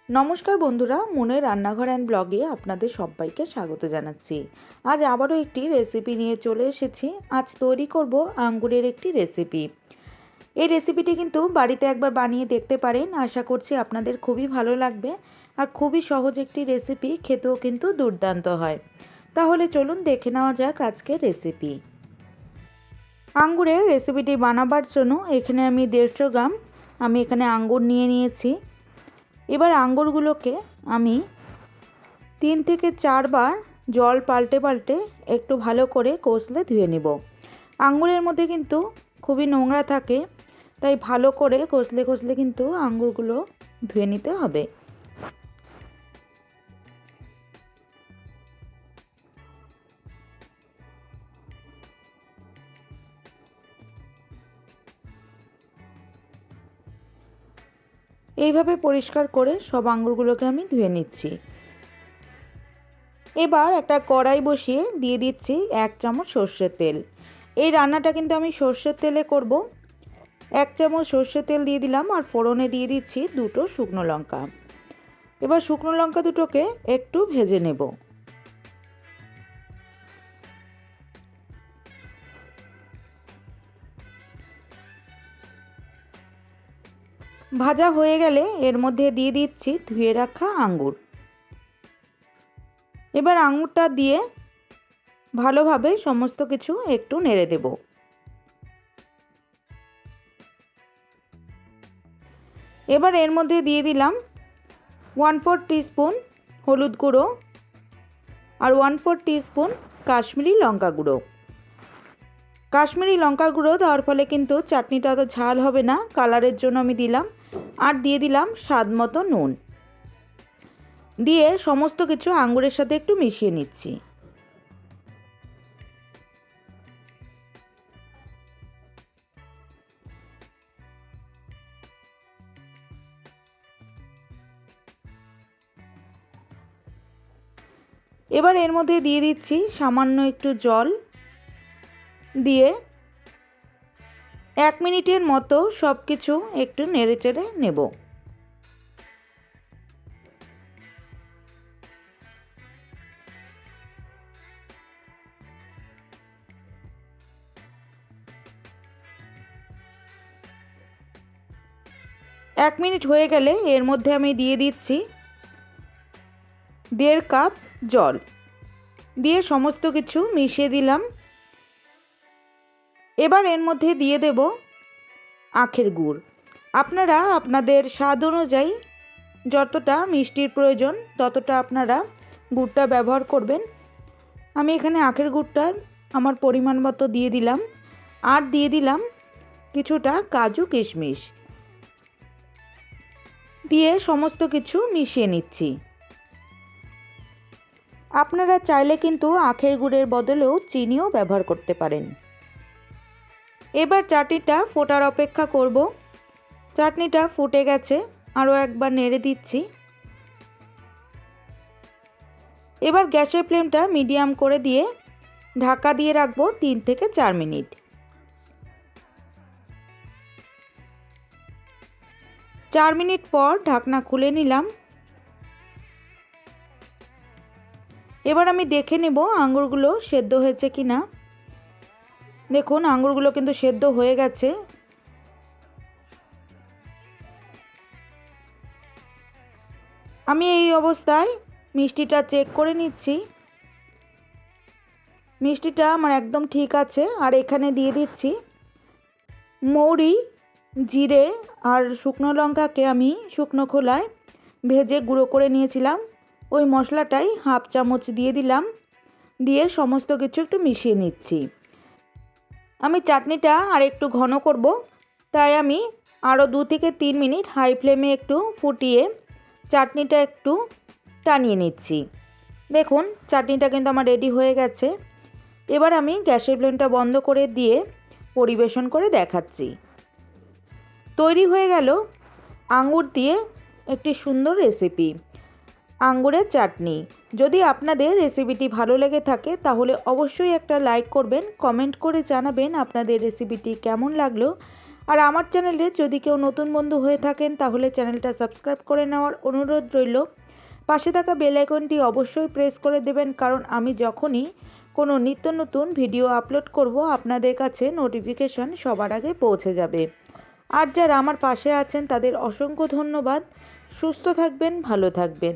নমস্কার বন্ধুরা, মুনের রান্নাঘর অ্যান্ড ব্লগে আপনাদের সবাইকে স্বাগত জানাচ্ছি। আজ আবারও একটি রেসিপি নিয়ে চলে এসেছি। আজ তৈরি করব আঙ্গুরের একটি রেসিপি। এই রেসিপিটি কিন্তু বাড়িতে একবার বানিয়ে দেখতে পারেন। আশা করছি আপনাদের খুবই ভালো লাগবে। আর খুবই সহজ একটি রেসিপি, খেতেও কিন্তু দুর্দান্ত হয়। তাহলে চলুন দেখে নেওয়া যাক আজকের রেসিপি। আঙ্গুরের রেসিপিটি বানাবার জন্য এখানে আমি 150 গ্রাম এখানে আঙ্গুর নিয়ে নিয়েছি। এবার আঙ্গুরগুলোকে আমি 3 থেকে 4 বার জল পাল্টে পাল্টে একটু ভালো করে কষলে ধুয়ে নেব। আঙ্গুরের মধ্যে কিন্তু খুবই নোংরা থাকে, তাই ভালো করে কষলে কষলে কিন্তু আঙ্গুরগুলো ধুয়ে নিতে হবে। এইভাবে পরিষ্কার করে সব আঙ্গুরগুলোকে আমি ধুয়ে নিচ্ছি। এবার একটা কড়াই বসিয়ে দিয়ে দিচ্ছি 1 চামচ সর্ষের তেল। এই রান্নাটা কিন্তু আমি সর্ষের তেলে করব। 1 চামচ সর্ষের তেল দিয়ে দিলাম আর ফোড়নে দিয়ে দিচ্ছি 2টো শুকনো লঙ্কা। এবার শুকনো লঙ্কা দুটোকে একটু ভেজে নেব। ভাজা হয়ে গেলে এর মধ্যে দিয়ে দিচ্ছি ধুয়ে রাখা আঙ্গুর। এবার আঙুরটা দিয়ে ভালোভাবে সমস্ত কিছু একটু নেড়ে দেব। এবার এর মধ্যে দিয়ে দিলাম 1/4 টিস্পুন হলুদ গুঁড়ো আর 1/4 টিস্পুন কাশ্মীরি লঙ্কা গুঁড়ো। কাশ্মীরি লঙ্কা গুঁড়ো দেওয়ার ফলে কিন্তু চাটনিটা অত ঝাল হবে না, কালারের জন্য আমি দিলাম। আর দিয়ে দিলাম স্বাদ মতো নুন। দিয়ে সমস্ত কিছু আঙ্গুরের সাথে একটু মিশিয়ে নিচ্ছি। এবার এর মধ্যে দিয়ে দিচ্ছি সামান্য একটু জল। দিয়ে 1 মিনিটের মতো সব কিছু একটু নেড়েচেড়ে নেব। এক মিনিট হয়ে গেলে এর মধ্যে আমি দিয়ে দিচ্ছি 1.5 কাপ জল। দিয়ে সমস্ত কিছু মিশিয়ে দিলাম। এবার এর মধ্যে দিয়ে দেব আখের গুড়। আপনারা আপনাদের স্বাদ অনুযায়ী যতটা মিষ্টির প্রয়োজন ততটা আপনারা গুড়টা ব্যবহার করবেন। আমি এখানে আখের গুড়টা আমার পরিমাণ মতো দিয়ে দিলাম। আর দিয়ে দিলাম কিছুটা কাজু কিশমিশ। দিয়ে সমস্ত কিছু মিশিয়ে নিচ্ছি। আপনারা চাইলে কিন্তু আখের গুড়ের বদলেও চিনিও ব্যবহার করতে পারেন। এবার চাটনিটা ফোটার অপেক্ষা করব। চাটনিটা ফুটে গেছে, আরও একবার নেড়ে দিচ্ছি। এবার গ্যাসের ফ্লেমটা মিডিয়াম করে দিয়ে ঢাকা দিয়ে রাখবো 3 থেকে 4 মিনিট। 4 মিনিট পর ঢাকনা খুলে নিলাম। এবার আমি দেখে নেব আঙ্গুরগুলো সেদ্ধ হয়েছে কি না। দেখুন আঙ্গুরগুলো কিন্তু সেদ্ধ হয়ে গেছে। আমি এই অবস্থায় মিষ্টিটা চেক করে নিচ্ছি। মিষ্টিটা আমার একদম ঠিক আছে। আর এখানে দিয়ে দিচ্ছি মৌরি, জিরে আর শুকনো লঙ্কাকে আমি শুকনো খোলায় ভেজে গুঁড়ো করে নিয়েছিলাম। ওই মশলাটাই 1/2 চামচ দিয়ে দিলাম। দিয়ে সমস্ত কিছু একটু মিশিয়ে নিচ্ছি। আমি চাটনিটা আর একটু ঘন করব, তাই আমি আরও 2 থেকে 3 মিনিট হাই ফ্লেমে একটু ফুটিয়ে চাটনিটা একটু টানিয়ে নিচ্ছি। দেখুন চাটনিটা কিন্তু আমার রেডি হয়ে গেছে। এবার আমি গ্যাসের ফ্লেমটা বন্ধ করে দিয়ে পরিবেশন করে দেখাচ্ছি। তৈরি হয়ে গেল আঙ্গুর দিয়ে একটি সুন্দর রেসিপি, আঙ্গুরের চাটনি। যদি আপনাদের রেসিপিটি ভালো লেগে থাকে তাহলে অবশ্যই একটা লাইক করবেন, কমেন্ট করে জানাবেন আপনাদের রেসিপিটি কেমন লাগলো। আর আমার চ্যানেলে যদি কেউ নতুন বন্ধু হয়ে থাকেন তাহলে চ্যানেলটা সাবস্ক্রাইব করে নেওয়ার অনুরোধ রইল। পাশে থাকা বেল আইকনটি অবশ্যই প্রেস করে দেবেন, কারণ আমি যখনই কোনো নিত্য নতুন ভিডিও আপলোড করব আপনাদের কাছে নোটিফিকেশন সবার আগে পৌঁছে যাবে। আর যারা আমার পাশে আছেন তাদের অসংখ্য ধন্যবাদ। সুস্থ থাকবেন, ভালো থাকবেন।